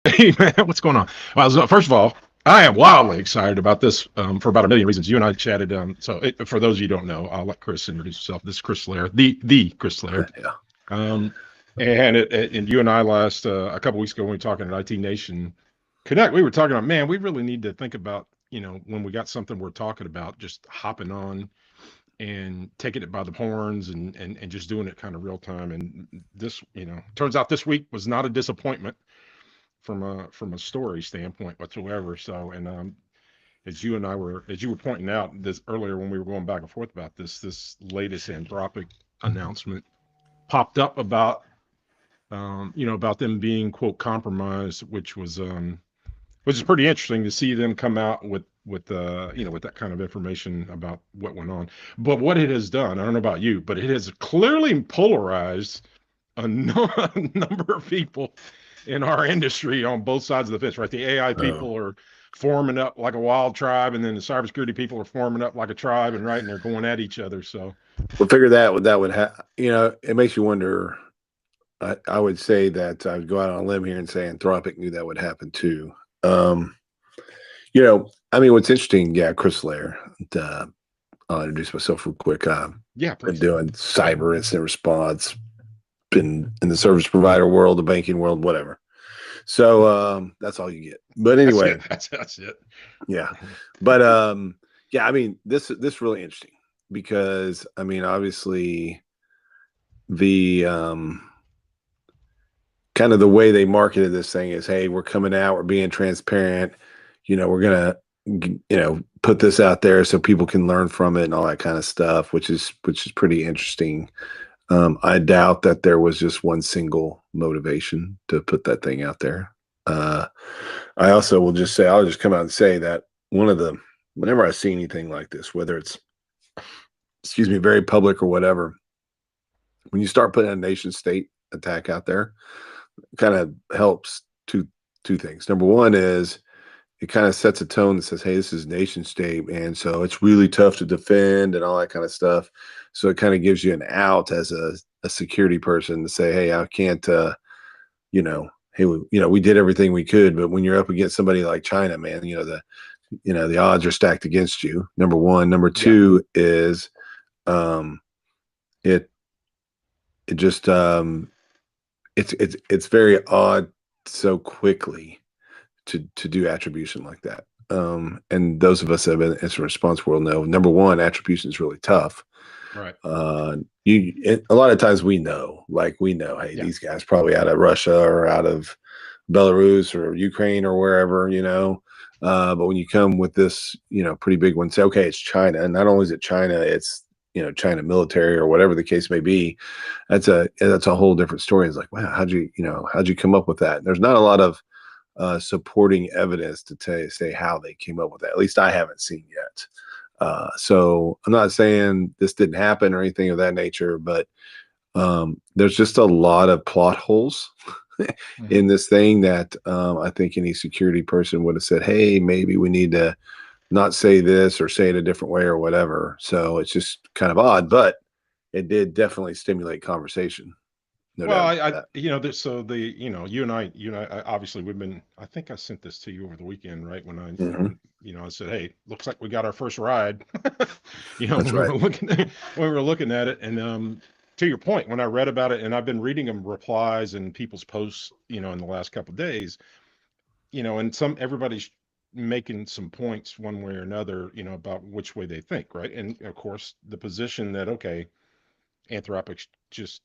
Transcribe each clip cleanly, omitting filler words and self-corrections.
Hey man, what's going on? Well, so first of all, I am wildly excited about this for about a million reasons. You and I chatted. For those of you who don't know, I'll let Chris introduce himself. This is Chris Lair, the Chris Lair. Yeah. Um, and you and I last a couple weeks ago when we were talking at IT Nation Connect, we were talking about, man, we really need to think about, when we got something we're talking about, just hopping on and taking it by the horns and just doing it kind of real time. And this, turns out this week was not a disappointment from a story standpoint whatsoever. So, and as you were pointing out this earlier when we were going back and forth about this latest Anthropic announcement popped up about about them being quote compromised, which is pretty interesting to see them come out with that kind of information about what went on. But what it has done, I don't know about you, but it has clearly polarized a number of people in our industry on both sides of the fence, right? The AI Oh, people are forming up like a wild tribe, and then the cybersecurity people are forming up like a tribe, and right, and they're going at each other. So, well, figure that would have. It makes you wonder. I would say that I would go out on a limb here and say Anthropic knew that would happen too. Um, I mean, what's interesting, yeah, Chris Lair. Uh, I'll introduce myself real quick. yeah, Been please. doing cyber incident response, been in the service provider world, the banking world, whatever. So that's all you get. But That's anyway, it. That's it. yeah. But yeah, I mean, this really interesting because I mean, obviously the kind of the way they marketed this thing is, hey, we're coming out, we're being transparent, we're gonna put this out there so people can learn from it and all that kind of stuff, which is pretty interesting. I doubt that there was just one single motivation to put that thing out there. uh I also will just say, I'll just come out and say that whenever I see anything like this, whether it's, excuse me, very public or whatever, when you start putting a nation state attack out there, it kind of helps two things. Number one is it kind of sets a tone that says, hey, this is nation state, and so it's really tough to defend and all that kind of stuff. So it kind of gives you an out as a security person to say, hey, I can't hey, we did everything we could, but when you're up against somebody like China, man, the odds are stacked against you. Number one. Number Yeah. two is um it it just it's very odd so quickly to do attribution like that. And those of us that have been in incident response world know, number one, attribution is really tough. Right. A lot of times we know, hey, Yeah. these guys probably out of Russia or out of Belarus or Ukraine or wherever, but when you come with this, pretty big one, say, okay, it's China. And not only is it China, it's, China military or whatever the case may be. That's a whole different story. It's like, wow, how'd you come up with that? There's not a lot of supporting evidence to say how they came up with that. At least I haven't seen yet. So I'm not saying this didn't happen or anything of that nature, but there's just a lot of plot holes in Mhm. this thing that I think any security person would have said, hey, maybe we need to not say this or say it a different way or whatever. So it's just kind of odd, but it did definitely stimulate conversation. No Well, doubt I, about so you and I, obviously we've been, I think I sent this to you over the weekend, right? that. I said, hey, looks like we got our first ride, That's when we right. were looking at it. And, to your point, when I read about it and I've been reading them replies and people's posts, in the last couple of days, and everybody's making some points one way or another, about which way they think. Right. And of course, the position that, okay, Anthropic's just,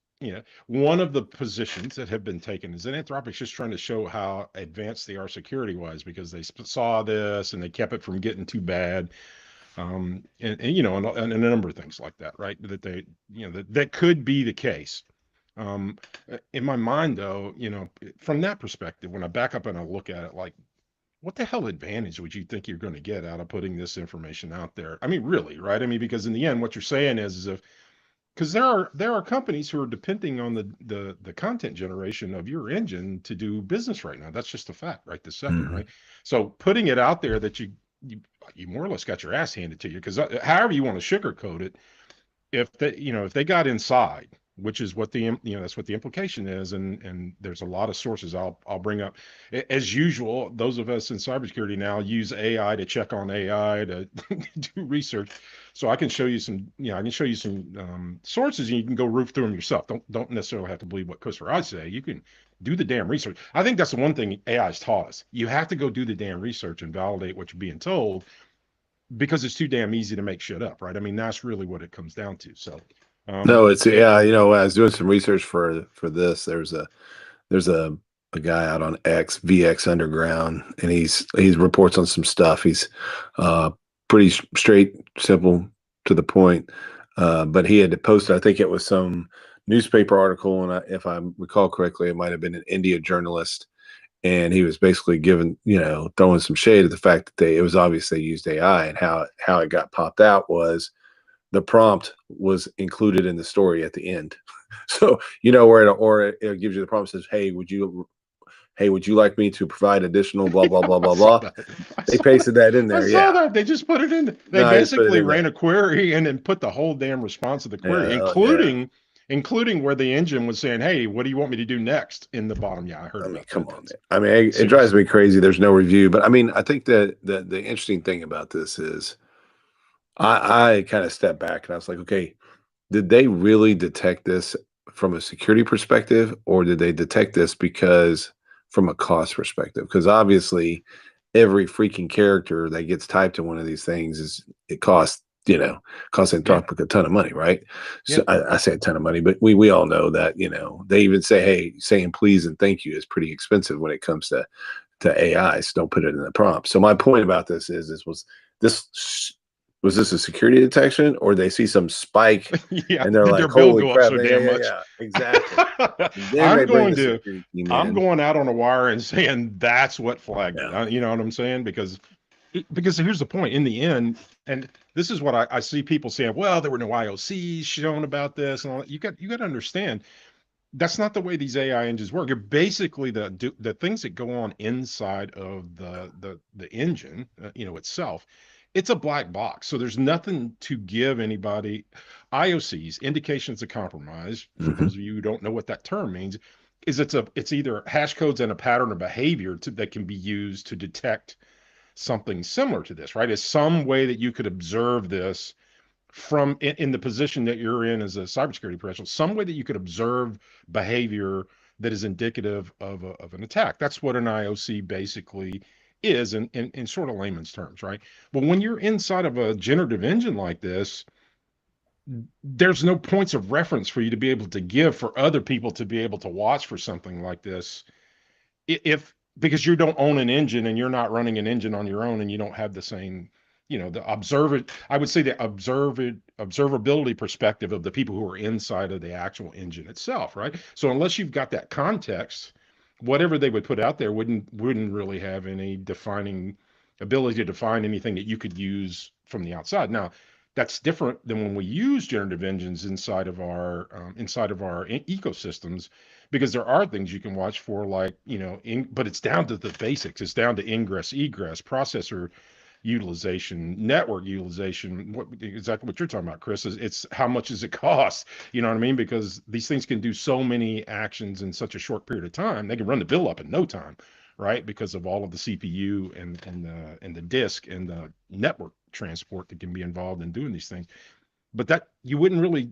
one of the positions that have been taken is that Anthropic's just trying to show how advanced they are security wise because they saw this and they kept it from getting too bad. And a number of things like that, right? That they, that could be the case. Um, in my mind, though, from that perspective, when I back up and I look at it, like, what the hell advantage would you think you're going to get out of putting this information out there? I mean, really, right? I mean, because in the end, what you're saying is if because there are companies who are depending on the content generation of your engine to do business right now. That's just a fact, right this second, Hmm. right? So putting it out there that you more or less got your ass handed to you because however you want to sugarcoat it, if they got inside, which is what the that's what the implication is, and there's a lot of sources I'll bring up. As usual, those of us in cybersecurity now use AI to check on AI to do research. So I can show you some, I can show you some sources, and you can go roof through them yourself. Don't necessarily have to believe what Chris or I say. You can do the damn research. I think that's the one thing AI has taught us. You have to go do the damn research and validate what you're being told, because it's too damn easy to make shit up, right? I mean, that's really what it comes down to. So, No, it's yeah. You know, I was doing some research for this. There's a guy out on X, VX Underground, and he's reports on some stuff. He's pretty straight, simple, to the point. But he had to post, I think it was some newspaper article, and if I recall correctly, it might have been an India journalist, and he was basically giving, throwing some shade at the fact that it was obvious they used AI, and how it got popped out was the prompt was included in the story at the end. So, where it gives you the prompt, says, hey, would you like me to provide additional blah, blah, blah, blah, blah. They pasted that in there. I saw that. They just put it in. They basically ran a query and then put the whole damn response of the query, including where the engine was saying, hey, what do you want me to do next, in the bottom. Yeah, I heard about that. Come on, man. I mean, it drives me crazy. There's no review. But I mean, I think that the interesting thing about this is I kind of stepped back and I was like, okay, did they really detect this from a security perspective, or did they detect this because from a cost perspective? Because obviously every freaking character that gets typed in one of these things costs Anthropic a ton of money, right? So I say a ton of money, but we all know that, they even say, hey, saying please and thank you is pretty expensive when it comes to AI. So don't put it in the prompt. So my point about this was this a security detection, or they see some spike and they're like, holy crap, exactly. I'm going out on a wire and saying that's what flagged it. You know what I'm saying? Because here's the point. In the end, and this is what I see people saying, well, there were no IOCs shown about this and all that. You got to understand, that's not the way these AI engines work. You're basically the things that go on inside of the engine, itself. It's a black box, so there's nothing to give anybody. IOCs, indications of compromise. For those of you who don't know what that term means, is it's either hash codes and a pattern of behavior that can be used to detect something similar to this, right? It's some way that you could observe this from in the position that you're in as a cybersecurity professional, some way that you could observe behavior that is indicative of an attack. That's what an IOC basically is in sort of layman's terms, right? But when you're inside of a generative engine like this, there's no points of reference for you to be able to give for other people to be able to watch for something like this, because you don't own an engine and you're not running an engine on your own, and you don't have the same, I would say the observability perspective of the people who are inside of the actual engine itself, right? So unless you've got that context, whatever they would put out there wouldn't really have any defining ability to define anything that you could use from the outside. Now, that's different than when we use generative engines inside of our ecosystems, because there are things you can watch for, like, but it's down to the basics. It's down to ingress, egress, processor utilization, network utilization, exactly what you're talking about, Chris. It's how much does it cost? You know what I mean? Because these things can do so many actions in such a short period of time. They can run the bill up in no time, right? Because of all of the CPU and the disk and the network transport that can be involved in doing these things. But that you wouldn't really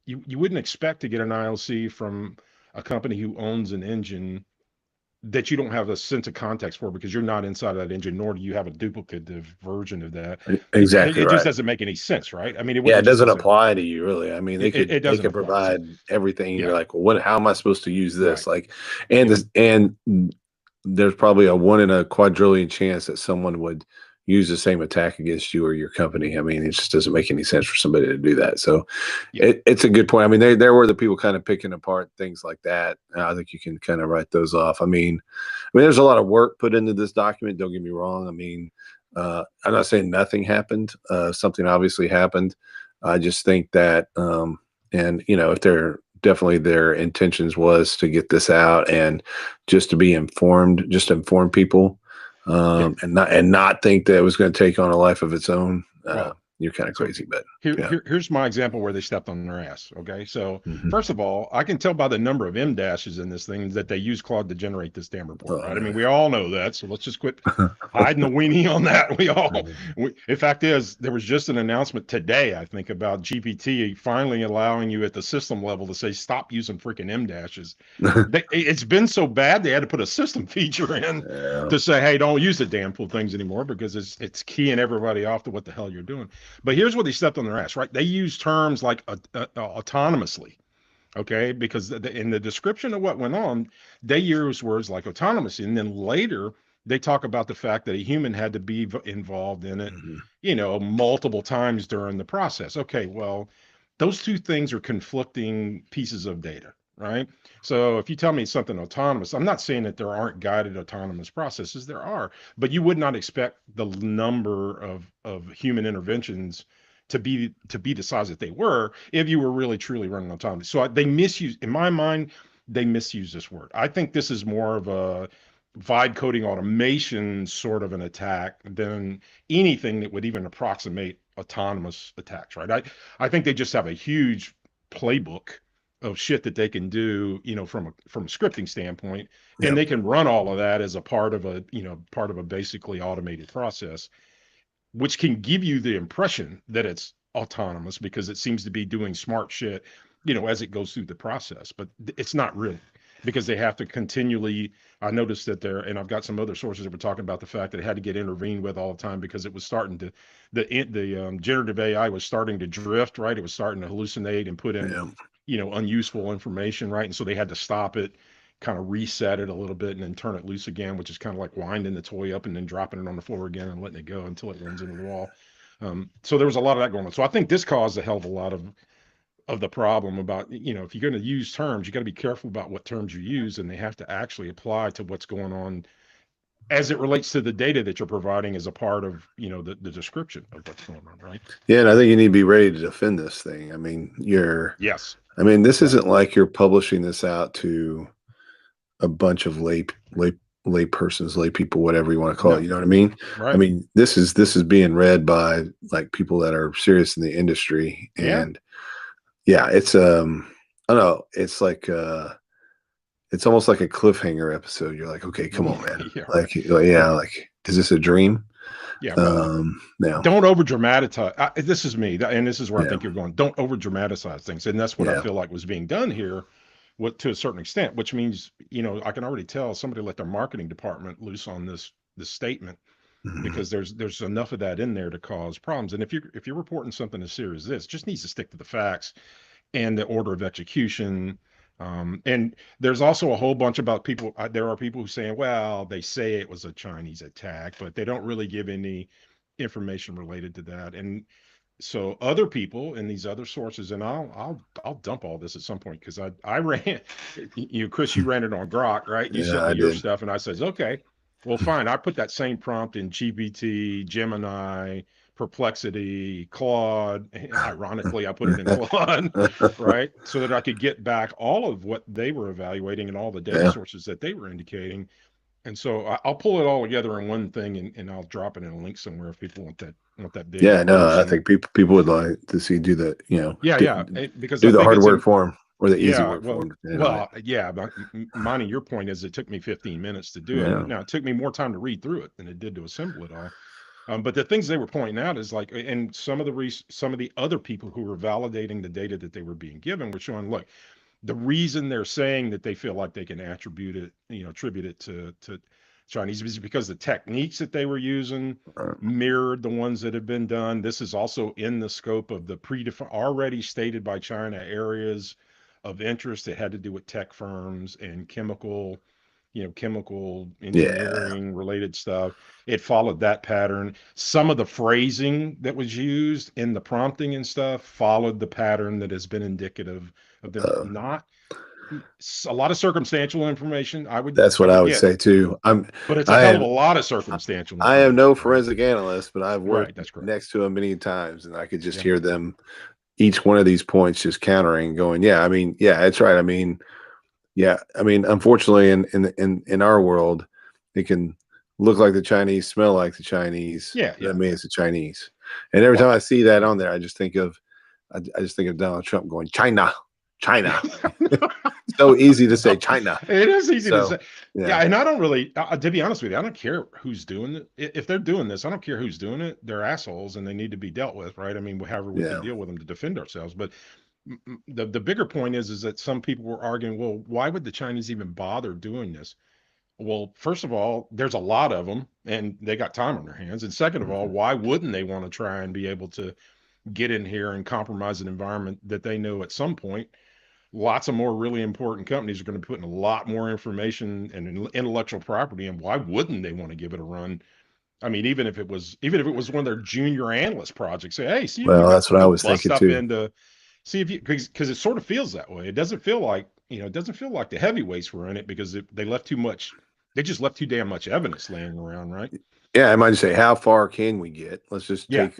you wouldn't expect to get an IOC from a company who owns an engine that you don't have a sense of context for, because you're not inside of that engine, nor do you have a duplicative version of that. Exactly. It just doesn't make any sense, right? I mean, it doesn't apply to you, really. I mean, they could provide everything. You're like, well, how am I supposed to use this? Right. And there's probably a 1 in a quadrillion chance that someone would use the same attack against you or your company. I mean, it just doesn't make any sense for somebody to do that. So it's a good point. I mean, there were the people kind of picking apart things like that. I think you can kind of write those off. I mean, there's a lot of work put into this document. Don't get me wrong. I mean, I'm not saying nothing happened. Something obviously happened. I just think that, if their intentions was to get this out and just to be informed, just inform people, and not think that it was going to take on a life of its own. you're kind of So crazy. But yeah. here's my example where they stepped on their ass. Okay. So Mhm. first of all, I can tell by the number of M dashes in this thing that they use Claude to generate this damn report, Oh right? I mean, man. we all know that. So let's just quit hiding the weenie on that. In fact, there was just an announcement today, I think, about GPT finally allowing you at the system level to say, stop using freaking M dashes. It's been so bad, they had to put a system feature in Yeah. to say, hey, don't use the damn fool things anymore because it's keying everybody off to what the hell you're doing. But here's what they stepped on their ass, right? They use terms like autonomously, okay? Because in the description of what went on, they use words like autonomous. And then later, they talk about the fact that a human had to be involved in it, Mhm. multiple times during the process. Okay, well, those two things are conflicting pieces of data, right? So if you tell me something autonomous, I'm not saying that there aren't guided autonomous processes. There are, but you would not expect the number of human interventions to be the size that they were if you were really truly running autonomous. So they misuse, in my mind, they misuse this word. I think this is more of a vibe coding automation sort of an attack than anything that would even approximate autonomous attacks, right? I think they just have a huge playbook of shit that they can do, from a scripting standpoint, and Yep. they can run all of that as a part of a basically automated process, which can give you the impression that it's autonomous because it seems to be doing smart shit, as it goes through the process. But it's not really, because they have to continually. I noticed that there, and I've got some other sources that were talking about the fact that it had to get intervened with all the time because it was starting to, the generative AI was starting to drift, right? It was starting to hallucinate and put in, Yeah. unuseful information, right? And so they had to stop it, kind of reset it a little bit, and then turn it loose again, which is kind of like winding the toy up and then dropping it on the floor again and letting it go until it runs into the wall. So there was a lot of that going on. So I think this caused a hell of a lot of the problem about, if you're going to use terms, you got to be careful about what terms you use, and they have to actually apply to what's going on as it relates to the data that you're providing as a part of, the description of what's going on, right? Yeah, and I think you need to be ready to defend this thing. Yes. This Yeah. isn't like you're publishing this out to a bunch of lay persons, lay people, whatever you want to call it. No. You know what I mean? Right. This is being read by like people that are serious in the industry, Yeah. and yeah, it's I don't know, it's almost like a cliffhanger episode. You're like, okay, come on, man. Yeah. Right. Like, yeah, like, is this a dream? Yeah. Well, No, don't over dramatize. This is me, and this is where I yeah, think you're going. Don't over dramatize things, and that's what I yeah, feel like was being done here, to a certain extent. Which means, I can already tell somebody let their marketing department loose on this statement, mhm, because there's enough of that in there to cause problems. And if you're reporting something as serious as this, just needs to stick to the facts and the order of execution. And there's also a whole bunch about people. There are people who saying, well, they say it was a Chinese attack, but they don't really give any information related to that. And so other people in these other sources, and I'll dump all this at some point, because I ran, Chris, you ran it on Grok, right? You yeah, sent I me your did. stuff, and I says, okay, well, fine. I put that same prompt in GPT, Gemini, Perplexity, Claude. Ironically, I put it in Claude, right? So that I could get back all of what they were evaluating and all the data Yeah, sources that they were indicating. And so I'll pull it all together in one thing, and I'll drop it in a link somewhere if people want that big yeah, no, I version. think people would like to see do the Yeah, yeah, because I do the think hard it's work in. for them, or the easy Yeah, work for well, them, depending on it. yeah, but Monty, your point is it took me 15 minutes to do it. Yeah. Now, it took me more time to read through it than it did to assemble it all. But the things they were pointing out is like, and some of the other people who were validating the data that they were being given were showing, look, the reason they're saying that they feel like they can attribute it to Chinese is because the techniques that they were using mirrored the ones that have been done. This is also in the scope of the predefined, already stated by China, areas of interest that had to do with tech firms and chemical Yeah. engineering related stuff. It followed that pattern. Some of the phrasing that was used in the prompting and stuff followed the pattern that has been indicative of them. Uh, Not a lot of circumstantial information. I would that's I what I would would get, say too. but it's a I hell of a am lot of circumstantial I am information, no right? forensic analyst, but I've Right, worked that's correct. next to them many times, and I could just Yeah. hear them, each one of these points, just countering, going, "Yeah, yeah, that's right. Yeah, unfortunately, in our world, it can look like the Chinese, smell like the Chinese. Yeah, That yeah, means yeah. it's the Chinese." And every Well, time I see that on there, I just think of Donald Trump going, China, China. So easy to say China. it is easy to So, say. Yeah, yeah, and I don't really, to be honest with you, I don't care who's doing it. If they're doing this, I don't care who's doing it. They're assholes and they need to be dealt with, right? I mean, however we can yeah. deal with them to defend ourselves. But the bigger point is that some people were arguing, well, why would the Chinese even bother doing this? Well, first of all, there's a lot of them and they got time on their hands. And second of all, Mhm. why wouldn't they want to try and be able to get in here and compromise an environment that they know at some point lots of more really important companies are going to put in a lot more information and intellectual property, and why wouldn't they want to give it a run? I mean, even if it was one of their junior analyst projects, say, hey, see if you Well, guys that's can what I go was bust thinking up too. into, see if you, because it sort of feels that way. It doesn't feel like, it doesn't feel like the heavyweights were in it because they left too much, they just left too damn much evidence laying around, right? Yeah, I might just say, how far can we get? Let's just Yeah, take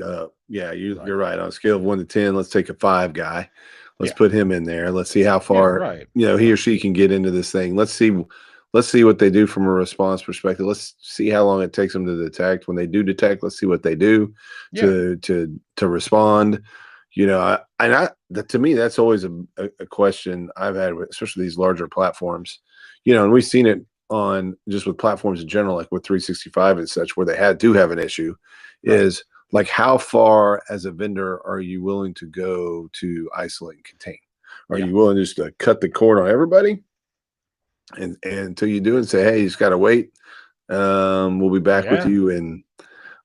yeah, right. you're right. On a scale of 1 to 10, let's take a 5 guy. Let's Yeah, put him in there. Let's see how yeah, far, right, he or right. she can get into this thing. Let's see what they do from a response perspective. Let's see how long it takes them to detect. When they do detect, let's see what they do Yeah, to respond. To me, that's always a question I've had, especially these larger platforms. And we've seen it on just with platforms in general, like with 365 and such, where they do have an issue, right. is like how far as a vendor are you willing to go to isolate and contain? Are Yeah, you willing just to cut the cord on everybody and until you do and say, hey, you just gotta wait. We'll be back with yeah. you in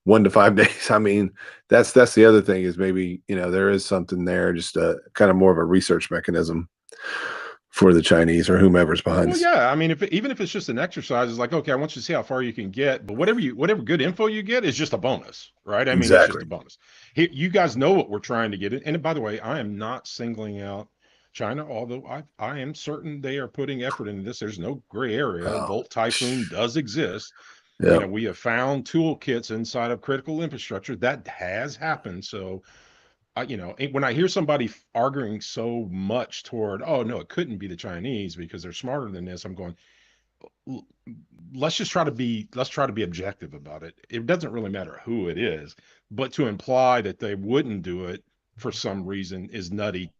1 to 5 days. I mean, that's the other thing is maybe, there is something there, just a kind of more of a research mechanism for the Chinese or whomever's behind Well, this. yeah. I mean, even if it's just an exercise, it's like, okay, I want you to see how far you can get, but whatever good info you get is just a bonus, right? I mean, it's just Exactly. a bonus. You guys know what we're trying to get. And by the way, I am not singling out China, although I am certain they are putting effort into this. There's no gray area. Oh, Volt Typhoon does exist. yeah. We have found toolkits inside of critical infrastructure that has happened. So when I hear somebody arguing so much toward, oh no, it couldn't be the Chinese because they're smarter than this, I'm going, let's try to be objective about it. It doesn't really matter who it is, but to imply that they wouldn't do it for some reason is nutty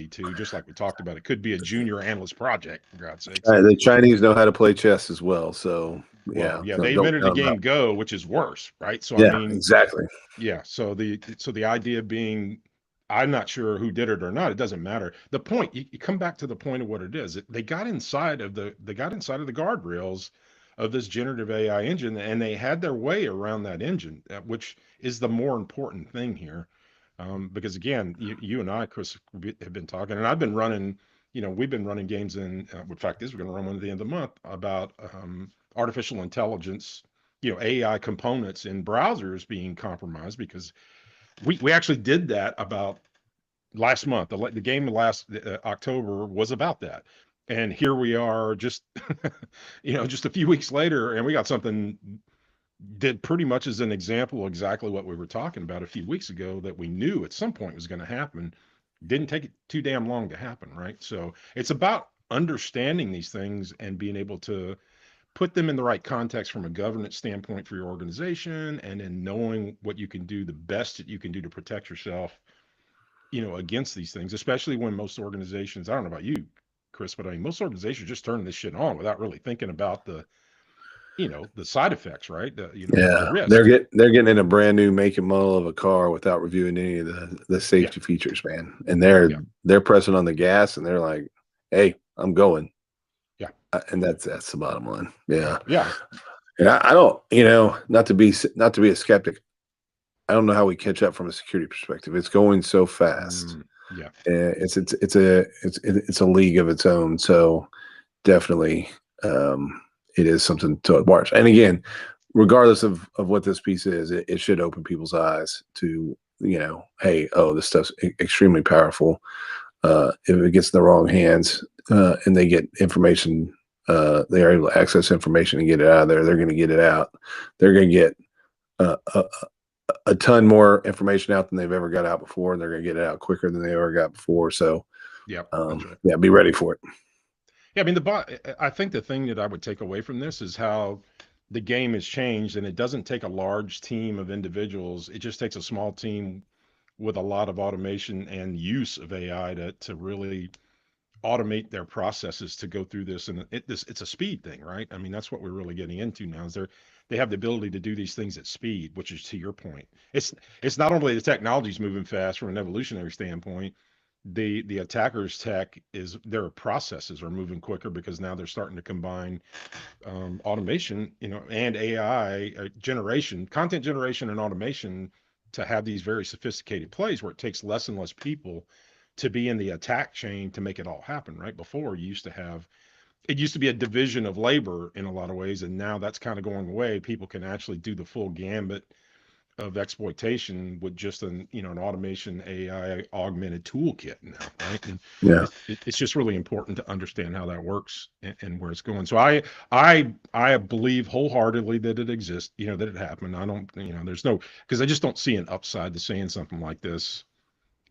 too. Just like we talked about, it could be a junior analyst project, for God's sakes. The Chinese know how to play chess as well. So Well, yeah, yeah, don't, they don't invented the count them out. game Go, which is worse, right? So I Yeah, mean, exactly. yeah. So the idea being, I'm not sure who did it or not. It doesn't matter. The point, you come back to the point of what it is. They got inside of the guardrails of this generative AI engine, and they had their way around that engine, which is the more important thing here. Because again, you and I, Chris, have been talking, and I've been running. We've been running games in fact, we're going to run one at the end of the month about artificial intelligence, AI components in browsers being compromised because we actually did that about last month. The game last October was about that. And here we are just, just a few weeks later, and we got something that pretty much is an example of exactly what we were talking about a few weeks ago that we knew at some point was going to happen. Didn't take it too damn long to happen, right? So it's about understanding these things and being able to put them in the right context from a governance standpoint for your organization, and then knowing what you can do, the best that you can do to protect yourself, against these things, especially when most organizations, I don't know about you, Chris, but I mean, most organizations just turn this shit on without really thinking about the side effects, right? The Yeah, risk. they're getting in a brand new make and model of a car without reviewing any of the Yeah. safety features, man. And Yeah. they're pressing on the gas, and they're like, "Hey, I'm going," Yeah. and that's the bottom line. Yeah, Yeah. and I don't, not to be a skeptic. I don't know how we catch up from a security perspective. It's going so fast. Yeah. It's a league of its own. So definitely, it is something to watch. And again, regardless of what this piece is, it should open people's eyes to, hey, oh, this stuff's extremely powerful. If it gets in the wrong hands, and they get information, they are able to access information and get it out of there. They're going to get it out. They're going to get a ton more information out than they've ever got out before, and they're going to get it out quicker than they ever got before. So, Yeah. That's right. yeah, be ready for it. Yeah. I mean, I think the thing that I would take away from this is how the game has changed, and it doesn't take a large team of individuals. It just takes a small team with a lot of automation and use of AI to really automate their processes to go through this. And it's a speed thing, right? I mean, that's what we're really getting into now, is they have the ability to do these things at speed, which is, to your point, it's not only the technology's moving fast from an evolutionary standpoint, the attackers tech is, their processes are moving quicker, because now they're starting to combine automation, and AI generation, content generation, and automation, to have these very sophisticated plays where it takes less and less people to be in the attack chain to make it all happen. Right before, it used to be a division of labor in a lot of ways, and now that's kind of going away. People can actually do the full gambit of exploitation with just an automation AI augmented toolkit now, right? And Yeah. it's just really important to understand how that works, and where it's going. So I believe wholeheartedly that it exists, that it happened. I don't, there's no, because I just don't see an upside to saying something like this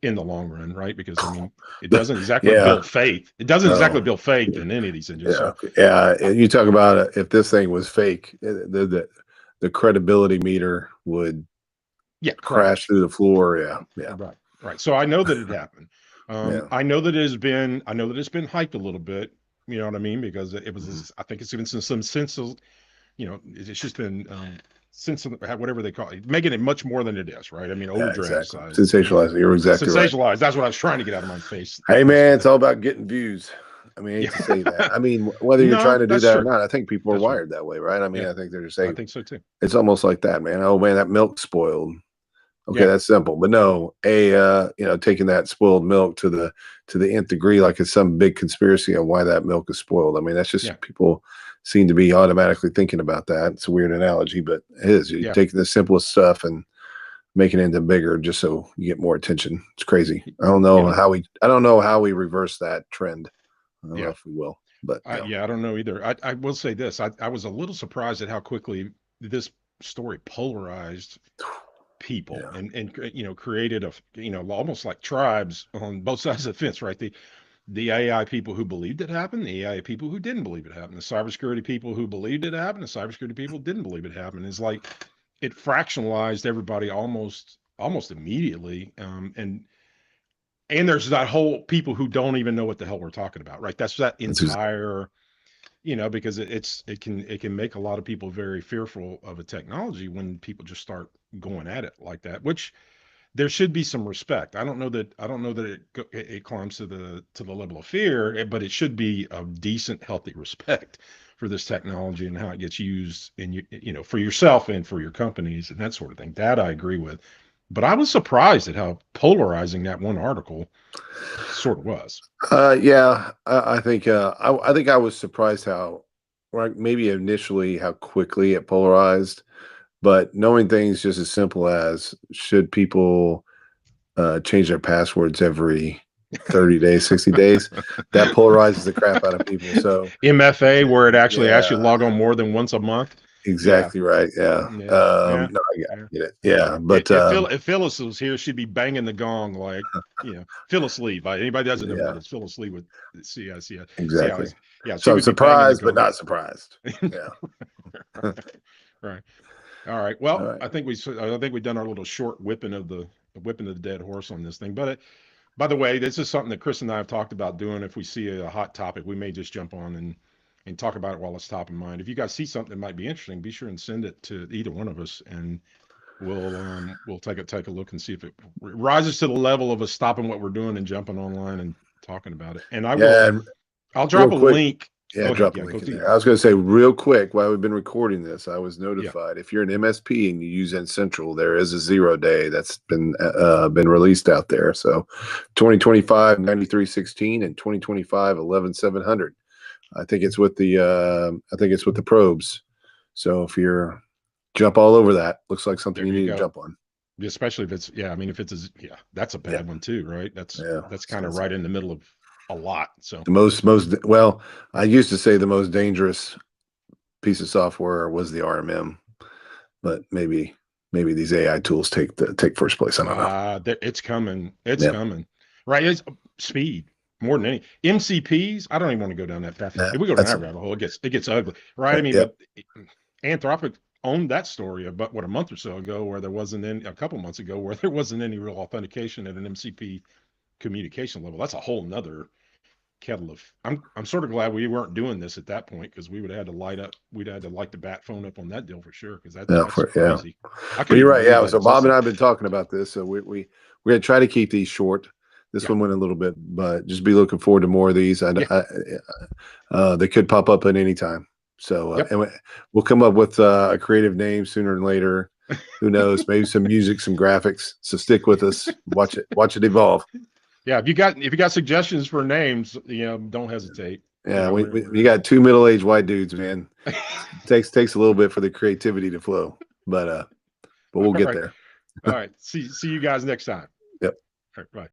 in the long run, right? Because I mean, it doesn't exactly Yeah. build faith. It doesn't exactly No. build faith in any of these engines. Yeah. So Yeah. You talk about if this thing was fake, the credibility meter would yeah, crash through the floor. Yeah. Yeah. right. So I know that it happened. Yeah. I know that I know that it's been hyped a little bit. You know what I mean? Because it was, I think it's even some sense of, it's just been sense of whatever they call it, making it much more than it is, right? I mean, over Yeah, exactly. dramatized, Sensationalizing. You're exactly right. sensationalized. That's what I was trying to get out of my face. Hey, man, it's all about getting views. I mean, I hate Yeah. to say that. I mean, whether you're trying No, to do that's that or true. not, I think people are That's true. wired that way, right? I mean, Yeah, I think they're just I saying think so too. it's almost like that, man. Oh man, that milk spoiled. Okay, Yeah. that's simple. But no, taking that spoiled milk to the nth degree, like it's some big conspiracy on why that milk is spoiled. I mean, that's just Yeah. people seem to be automatically thinking about that. It's a weird analogy, but it is. You're Yeah. taking the simplest stuff and making it into bigger just so you get more attention. It's crazy. I don't know Yeah. how we reverse that trend. I don't know Yeah. if we will, but Yeah, I don't know either. I will say this. I was a little surprised at how quickly this story polarized people, yeah, and created almost like tribes on both sides of the fence, right? The AI people who believed it happened, the AI people who didn't believe it happened, the cybersecurity people who believed it happened, the cybersecurity people who didn't believe it happened. It's like it fractionalized everybody almost immediately. And there's that whole people who don't even know what the hell we're talking about, right? That's that that's ex- entire, because it can make a lot of people very fearful of a technology when people just start going at it like that, which there should be some respect. I don't know that it climbs to the level of fear, but it should be a decent, healthy respect for this technology and how it gets used in for yourself and for your companies and that sort of thing. That I agree with. But I was surprised at how polarizing that one article sort of was. yeah, I think I was surprised how, right, maybe initially how quickly it polarized, but knowing things just as simple as should people change their passwords every 30 days, 60 days, that polarizes the crap out of people. So MFA, where it actually asks you to yeah, log on more than once a month. Yeah, exactly right. Yeah. yeah, yeah, No, I yeah, get it. yeah. Yeah. If, But if Phil if Phyllis was here, she'd be banging the gong like, Phyllis Lee. Anybody that doesn't know who yeah, that is, Phyllis Lee with see how exactly. he's, yeah, she So I'm would be banging the surprised, but gong. not surprised. Yeah. Right. All right. All Well, right. I think we've done our little short whipping of the dead horse on this thing. But by the way, this is something that Chris and I have talked about doing. If we see a hot topic, we may just jump on and talk about it while it's top of mind. If you guys see something that might be interesting, be sure and send it to either one of us, and we'll take a look and see if it rises to the level of us stopping what we're doing and jumping online and talking about it. And Yeah. And I'll real drop a quick, link. yeah, Go ahead. drop a Yeah, go link in through there. your. I was going to say real quick while we've been recording this, I was Yeah. notified if you're an MSP and you use N Central, there is a 0 day that's been released out there. So 2025 9316 and 2025 11700. I think it's with the probes. So if you're jump all over that, looks like something There you you need to go. jump on. Especially if it's, yeah, I mean, if it's that's a Yeah, bad one too, right? That's yeah. that's kind So of it's right in the middle of a lot. So the most well, I used to say the most dangerous piece of software was the RMM, but maybe these AI tools take first place. I don't know. it's coming. It's Yeah, coming. Right. It's speed more than any MCPs. I don't even want to go down that path. yeah, If we go down that's that rabbit hole, it gets ugly. Right. I mean, yeah, but Anthropic owned that story about a month or so ago, where there wasn't any, a couple months ago, where there wasn't any real authentication at an MCP communication level. That's a whole nother kettle of. I'm sort of glad we weren't doing this at that point, because we would have had to light up. We'd had to light the bat phone up on that deal for sure, because Yeah, that's yeah. crazy. I But couldn't you're even right. believe Yeah. that So Bob and existed. I have been talking about this. So we're gonna try to keep these short. This Yeah, one went a little bit, but just be looking forward to more of these. yeah, They could pop up at any time. So yep. we'll come up with a creative name sooner than later. Who knows? Maybe some music, some graphics. So stick with us. Watch it evolve. Yeah, if you got suggestions for names, don't hesitate. Yeah, we We're got two middle-aged white dudes, man. Takes a little bit for the creativity to flow, but we'll all get right. there. All right. See you guys next time. Yep. All right, bye.